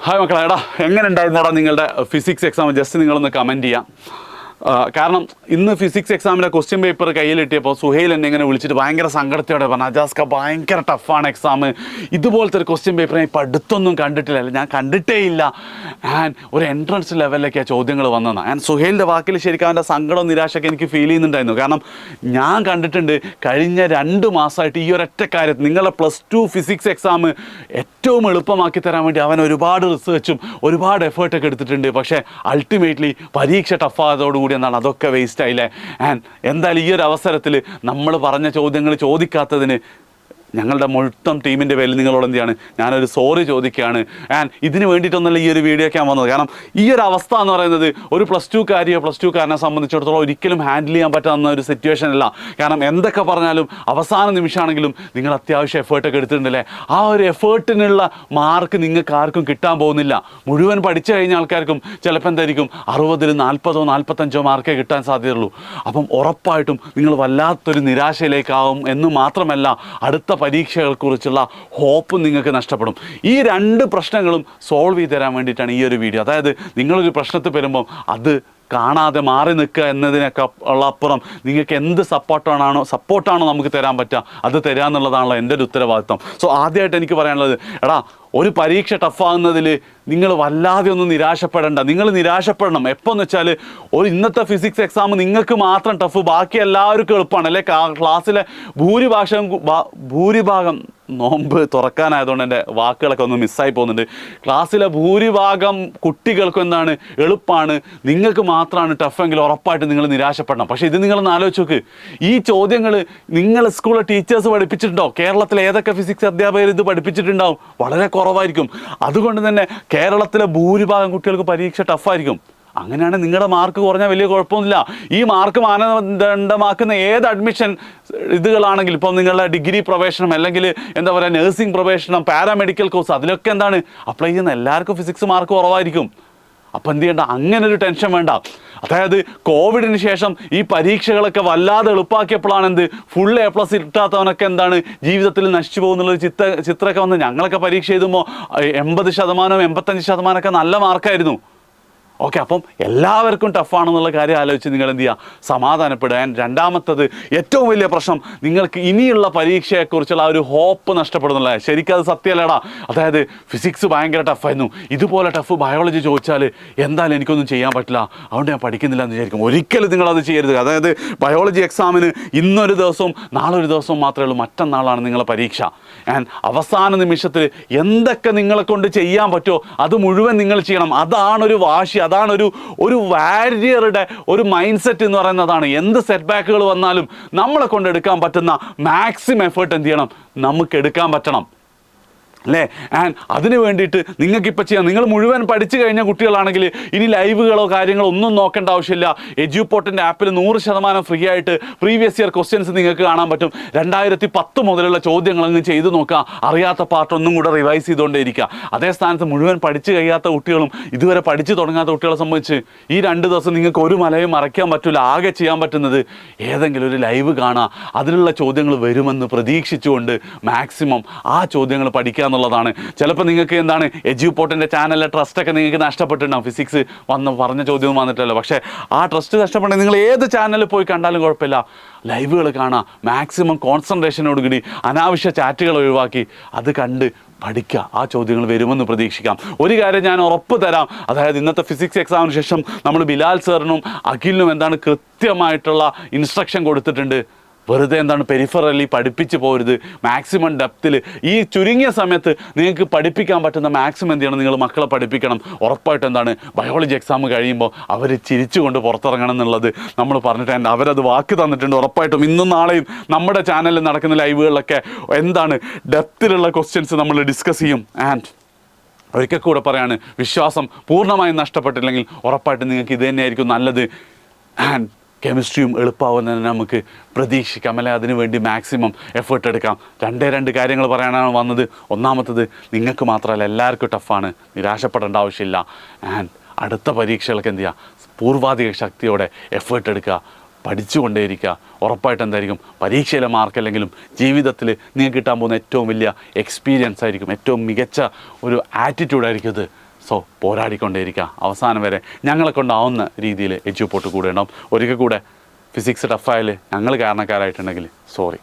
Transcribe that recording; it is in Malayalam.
ഹായ് മക്കളെ, എടാ എങ്ങനെ ഉണ്ടായിരുന്നോടാ നിങ്ങളുടെ ഫിസിക്സ് എക്സാം? ജസ്റ്റ് നിങ്ങളൊന്ന് കമൻറ്റ് ചെയ്യാം. കാരണം ഇന്ന് ഫിസിക്സ് എക്സാമിൻ്റെ ക്വസ്റ്റ്യൻ പേപ്പർ കയ്യിലിട്ടിയപ്പോൾ സുഹൈൽ എന്നെ ഇങ്ങനെ വിളിച്ചിട്ട് ഭയങ്കര സങ്കടത്തോടെ പറഞ്ഞു, അജാസ്ക ഭയങ്കര ടഫാണ് എക്സാം, ഇതുപോലത്തെ ഒരു ക്വസ്റ്റ്യൻ പേപ്പർ ഞാൻ ഇപ്പോൾ അടുത്തൊന്നും കണ്ടിട്ടില്ല, ഞാൻ കണ്ടിട്ടേ ഇല്ല, ആൻഡ് ഒരു എൻട്രൻസ് ലെവലിലേക്കാണ് ചോദ്യങ്ങൾ വന്നതാണ്. ആൻഡ് സുഹൈലിൻ്റെ വാക്കിൽ ശരിക്കും അവൻ്റെ സങ്കടവും നിരാശയൊക്കെ എനിക്ക് ഫീൽ ചെയ്യുന്നുണ്ടായിരുന്നു. കാരണം ഞാൻ കണ്ടിട്ടുണ്ട് കഴിഞ്ഞ 2 മാസമായിട്ട് ഈ ഒരൊറ്റ കാര്യത്തിൽ നിങ്ങളുടെ +2 ഫിസിക്സ് എക്സാം ഏറ്റവും എളുപ്പമാക്കി തരാൻ വേണ്ടി അവൻ ഒരുപാട് റിസർച്ചും ഒരുപാട് എഫേർട്ടൊക്കെ എടുത്തിട്ടുണ്ട്. പക്ഷേ അൾട്ടിമേറ്റ്ലി പരീക്ഷ ടഫായതോടുകൂടി എന്താണ് അതൊക്കെ വേസ്റ്റ് ആയില്ലേ. ആൻഡ് എന്തായാലും ഈ ഒരു അവസരത്തിൽ നമ്മൾ പറഞ്ഞ ചോദ്യങ്ങൾ ചോദിക്കാത്തതിന് ഞങ്ങളുടെ മൊത്തം ടീമിൻ്റെ പേരിൽ നിങ്ങളോട് എന്ത് ചെയ്യാണ്, ഞാനൊരു സോറി ചോദിക്കുകയാണ്. ആൻഡ് ഇതിന് വേണ്ടിയിട്ടൊന്നല്ല ഈ ഒരു വീഡിയോയ്ക്ക് ഞാൻ വന്നത്. കാരണം ഈ ഒരു അവസ്ഥ എന്ന് പറയുന്നത് ഒരു +2കാരനെ സംബന്ധിച്ചിടത്തോളം ഒരിക്കലും ഹാൻഡിൽ ചെയ്യാൻ പറ്റാവുന്ന ഒരു സിറ്റുവേഷൻ അല്ല. കാരണം എന്തൊക്കെ പറഞ്ഞാലും അവസാന നിമിഷമാണെങ്കിലും നിങ്ങൾ അത്യാവശ്യം എഫേർട്ടൊക്കെ എടുത്തിട്ടുണ്ടല്ലേ, ആ ഒരു എഫേർട്ടിനുള്ള മാർക്ക് നിങ്ങൾക്ക് ആർക്കും കിട്ടാൻ പോകുന്നില്ല. മുഴുവൻ പഠിച്ചു കഴിഞ്ഞ ആൾക്കാർക്കും ചിലപ്പോൾ എന്തായിരിക്കും 60-ൽ 40-ഓ 45-ഓ മാർക്കേ കിട്ടാൻ സാധ്യതയുള്ളൂ. അപ്പം ഉറപ്പായിട്ടും നിങ്ങൾ വല്ലാത്തൊരു നിരാശയിലേക്കാവും എന്ന് മാത്രമല്ല അടുത്ത പരീക്ഷകളെക്കുറിച്ചുള്ള ഹോപ്പ് നിങ്ങൾക്ക് നഷ്ടപ്പെടും. ഈ 2 പ്രശ്നങ്ങളും സോൾവ് ചെയ്ത് തരാൻ വേണ്ടിയിട്ടാണ് ഈ ഒരു വീഡിയോ. അതായത് നിങ്ങളൊരു പ്രശ്നത്തിൽ വരുമ്പം അത് കാണാതെ മാറി നിൽക്കുക എന്നതിനൊക്കെ ഉള്ള അപ്പുറം നിങ്ങൾക്ക് എന്ത് സപ്പോർട്ടാണോ നമുക്ക് തരാൻ പറ്റുക അത് തരിക എന്നുള്ളതാണല്ലോ എൻ്റെ ഒരു ഉത്തരവാദിത്വം. സോ ആദ്യമായിട്ട് എനിക്ക് പറയാനുള്ളത്, എടാ ഒരു പരീക്ഷ ടഫാകുന്നതിൽ നിങ്ങൾ വല്ലാതെ ഒന്നും നിരാശപ്പെടേണ്ട. നിങ്ങൾ നിരാശപ്പെടണം എപ്പോഴെന്ന് വെച്ചാൽ ഇന്നത്തെ ഫിസിക്സ് എക്സാം നിങ്ങൾക്ക് മാത്രം ടഫ്, ബാക്കി എല്ലാവർക്കും എളുപ്പമാണ് അല്ലേ. ക്ലാസ്സിലെ ഭൂരിഭാഗം നോമ്പ് തുറക്കാനായതുകൊണ്ട് എൻ്റെ വാക്കുകളൊക്കെ ഒന്ന് മിസ്സായി പോകുന്നുണ്ട്. ക്ലാസ്സിലെ ഭൂരിഭാഗം കുട്ടികൾക്കും എന്താണ് എളുപ്പമാണ്, നിങ്ങൾക്ക് മാത്രമാണ് ടഫെങ്കിൽ ഉറപ്പായിട്ട് നിങ്ങൾ നിരാശപ്പെടണം. പക്ഷേ ഇത് നിങ്ങളൊന്ന് ആലോചിച്ച് നോക്ക്, ഈ ചോദ്യങ്ങൾ നിങ്ങൾ സ്കൂളിലെ ടീച്ചേഴ്സ് പഠിപ്പിച്ചിട്ടുണ്ടോ? കേരളത്തിലെ ഏതൊക്കെ ഫിസിക്സ് അധ്യാപകർ ഇത് പഠിപ്പിച്ചിട്ടുണ്ടാവും? വളരെ കുറവായിരിക്കും. അതുകൊണ്ട് തന്നെ കേരളത്തിലെ ഭൂരിഭാഗം കുട്ടികൾക്ക് പരീക്ഷ ടഫായിരിക്കും. അങ്ങനെയാണ് നിങ്ങളുടെ മാർക്ക് കുറഞ്ഞാൽ വലിയ കുഴപ്പമൊന്നുമില്ല. ഈ മാർക്ക് മാനദണ്ഡമാക്കുന്ന ഏത് അഡ്മിഷൻ ഇതുകളാണെങ്കിലും, ഇപ്പം നിങ്ങളുടെ ഡിഗ്രി പ്രവേശനം അല്ലെങ്കിൽ എന്താ പറയുക നഴ്സിംഗ് പ്രവേശനം, പാരാമെഡിക്കൽ കോഴ്സ്, അതിലൊക്കെ എന്താണ് അപ്ലൈ ചെയ്യുന്ന എല്ലാവർക്കും ഫിസിക്സ് മാർക്ക് കുറവായിരിക്കും. അപ്പം എന്ത് ചെയ്യേണ്ട, അങ്ങനെ ഒരു ടെൻഷൻ വേണ്ട. അതായത് കോവിഡിന് ശേഷം ഈ പരീക്ഷകളൊക്കെ വല്ലാതെ എളുപ്പമാക്കിയപ്പോഴാണ് ഫുൾ A+ കിട്ടാത്തവനൊക്കെ എന്താണ് ജീവിതത്തിൽ നശിച്ചു പോകുന്നുള്ളൊരു ചിത്രമൊക്കെ വന്ന് ഞങ്ങളൊക്കെ പരീക്ഷ എഴുതുമ്പോൾ 80%, 85% നല്ല മാർക്കായിരുന്നു. ഓക്കെ, അപ്പം എല്ലാവർക്കും ടഫാണെന്നുള്ള കാര്യം ആലോചിച്ച് നിങ്ങൾ എന്ത് ചെയ്യുക, സമാധാനപ്പെടുക. രണ്ടാമത്തത് ഏറ്റവും വലിയ പ്രശ്നം, നിങ്ങൾക്ക് ഇനിയുള്ള പരീക്ഷയെക്കുറിച്ചുള്ള ആ ഒരു ഹോപ്പ് നഷ്ടപ്പെടുന്നില്ല. ശരിക്കും അത് സത്യമല്ലേടാ. അതായത് ഫിസിക്സ് ഭയങ്കര ടഫായിരുന്നു, ഇതുപോലെ ടഫ് ബയോളജി ചോദിച്ചാൽ എന്തായാലും എനിക്കൊന്നും ചെയ്യാൻ പറ്റില്ല, അതുകൊണ്ട് ഞാൻ പഠിക്കുന്നില്ല എന്ന് വിചാരിക്കും. ഒരിക്കലും നിങ്ങളത് ചെയ്യരുത്. അതായത് ബയോളജി എക്സാമിന് ഇന്നൊരു ദിവസവും നാളെ ഒരു ദിവസവും മാത്രമേ ഉള്ളൂ, മറ്റന്നാളാണ് നിങ്ങളെ പരീക്ഷ. ആൻഡ് അവസാന നിമിഷത്തിൽ എന്തൊക്കെ നിങ്ങളെ കൊണ്ട് ചെയ്യാൻ പറ്റുമോ അത് മുഴുവൻ നിങ്ങൾ ചെയ്യണം. അതാണൊരു വാശി, അതാണ് ഒരു വാരിയറുടെ ഒരു മൈൻഡ് സെറ്റ് എന്ന് പറയുന്നതാണ്. എന്ത് സെറ്റ് ബാക്കുകൾ വന്നാലും നമ്മളെ കൊണ്ട് എടുക്കാൻ പറ്റുന്ന മാക്സിമം എഫേർട്ട് എന്ത് ചെയ്യണം, നമുക്ക് എടുക്കാൻ പറ്റണം അല്ലേ. ആൻഡ് അതിന് വേണ്ടിയിട്ട് നിങ്ങൾക്കിപ്പോൾ ചെയ്യാം. നിങ്ങൾ മുഴുവൻ പഠിച്ചു കഴിഞ്ഞ കുട്ടികളാണെങ്കിൽ ഇനി ലൈവുകളോ കാര്യങ്ങളോ ഒന്നും നോക്കേണ്ട ആവശ്യമില്ല. എഡ്യൂപോർട്ടിൻ്റെ ആപ്പിൽ 100% ഫ്രീ ആയിട്ട് പ്രീവിയസ് ഇയർ ക്വസ്റ്റ്യൻസ് നിങ്ങൾക്ക് കാണാൻ പറ്റും. 2010 മുതലുള്ള ചോദ്യങ്ങൾ അങ്ങ് ചെയ്ത് നോക്കുക. അറിയാത്ത പാർട്ട് ഒന്നും കൂടെ റിവൈസ് ചെയ്തുകൊണ്ടേ ഇരിക്കുക. അതേ സ്ഥാനത്ത് മുഴുവൻ പഠിച്ചു കഴിയാത്ത കുട്ടികളും ഇതുവരെ പഠിച്ചു തുടങ്ങാത്ത കുട്ടികളെ സംബന്ധിച്ച് ഈ 2 ദിവസം നിങ്ങൾക്ക് ഒരു മലയും മറയ്ക്കാൻ പറ്റില്ല. ആകെ ചെയ്യാൻ പറ്റുന്നത് ഏതെങ്കിലും ഒരു ലൈവ് കാണുക, അതിലുള്ള ചോദ്യങ്ങൾ വരുമെന്ന് പ്രതീക്ഷിച്ചുകൊണ്ട് മാക്സിമം ആ ചോദ്യങ്ങൾ പഠിക്കുക എന്നുള്ളതാണ്. ചിലപ്പോൾ നിങ്ങൾക്ക് എന്താണ് എഡ്യൂപോർട്ടിൻ്റെ ചാനലിലെ ട്രസ്റ്റൊക്കെ നിങ്ങൾക്ക് നഷ്ടപ്പെട്ടിട്ടുണ്ടാവും. ഫിസിക്സ് പറഞ്ഞ ചോദ്യമൊന്നും വന്നിട്ടല്ലോ. പക്ഷേ ആ ട്രസ്റ്റ് നഷ്ടപ്പെട്ടെങ്കിൽ നിങ്ങൾ ഏത് ചാനലിൽ പോയി കണ്ടാലും കുഴപ്പമില്ല, ലൈവുകൾ കാണുക. മാക്സിമം കോൺസെൻട്രേഷനോടുകൂടി അനാവശ്യ ചാറ്റുകൾ ഒഴിവാക്കി അത് കണ്ട് പഠിക്കുക. ആ ചോദ്യങ്ങൾ വരുമെന്ന് പ്രതീക്ഷിക്കാം. ഒരു കാര്യം ഞാൻ ഉറപ്പ് തരാം, അതായത് ഇന്നത്തെ ഫിസിക്സ് എക്സാമിന് ശേഷം നമ്മൾ ബിലാൽ സാറിനും അഖിലിനും എന്താണ് കൃത്യമായിട്ടുള്ള ഇൻസ്ട്രക്ഷൻ കൊടുത്തിട്ടുണ്ട്. വെറുതെ എന്താണ് പെരിഫറലി പഠിപ്പിച്ച് പോരുത്. മാക്സിമം ഡെപ്തിൽ ഈ ചുരുങ്ങിയ സമയത്ത് നിങ്ങൾക്ക് പഠിപ്പിക്കാൻ പറ്റുന്ന മാക്സിമം എന്ത് ചെയ്യണം, നിങ്ങൾ മക്കളെ പഠിപ്പിക്കണം. ഉറപ്പായിട്ട് എന്താണ് ബയോളജി എക്സാം കഴിയുമ്പോൾ അവർ ചിരിച്ചുകൊണ്ട് പുറത്തിറങ്ങണം എന്നുള്ളത് നമ്മൾ പറഞ്ഞിട്ടുണ്ട്. അവരത് വാക്ക് തന്നിട്ടുണ്ട്. ഉറപ്പായിട്ടും ഇന്നും നാളെയും നമ്മുടെ ചാനലിൽ നടക്കുന്ന ലൈവുകളിലൊക്കെ എന്താണ് ഡെപ്തിലുള്ള ക്വസ്റ്റ്യൻസ് നമ്മൾ ഡിസ്കസ് ചെയ്യും. ആൻഡ് ഒരിക്കൽ കൂടെ പറയാണ്, വിശ്വാസം പൂർണ്ണമായും നഷ്ടപ്പെട്ടില്ലെങ്കിൽ ഉറപ്പായിട്ടും നിങ്ങൾക്ക് ഇത് തന്നെയായിരിക്കും നല്ലത്. ആൻഡ് കെമിസ്ട്രിയും എളുപ്പമാവുന്നതിന് നമുക്ക് പ്രതീക്ഷിക്കാം അല്ലെ. അതിനുവേണ്ടി മാക്സിമം എഫേർട്ട് എടുക്കാം. 2 കാര്യങ്ങൾ പറയാനാണ് വന്നത്. ഒന്നാമത്തത്, നിങ്ങൾക്ക് മാത്രമല്ല എല്ലാവർക്കും ടഫാണ്, നിരാശപ്പെടേണ്ട ആവശ്യമില്ല. ആൻഡ് അടുത്ത പരീക്ഷകൾക്ക് എന്ത് ചെയ്യുക, പൂർവാധിക ശക്തിയോടെ എഫേർട്ട് എടുക്കുക, പഠിച്ചുകൊണ്ടേയിരിക്കുക. ഉറപ്പായിട്ട് എന്തായിരിക്കും, പരീക്ഷയിലെ മാർക്കല്ലെങ്കിലും ജീവിതത്തിൽ നിങ്ങൾക്ക് കിട്ടാൻ പോകുന്ന ഏറ്റവും വലിയ എക്സ്പീരിയൻസ് ആയിരിക്കും, ഏറ്റവും മികച്ച ഒരു ആറ്റിറ്റ്യൂഡായിരിക്കും ഇത്. സോ പോരാടിക്കൊണ്ടേയിരിക്കുക, അവസാനം വരെ ഞങ്ങളെ കൊണ്ടാവുന്ന രീതിയിൽ എഡ്യൂപോർട്ട് കൂടെ ഉണ്ടാവും. ഒരിക്കൽ കൂടെ ഫിസിക്സ് ടഫായാൽ ഞങ്ങൾ കാരണക്കാരായിട്ടുണ്ടെങ്കിൽ സോറി.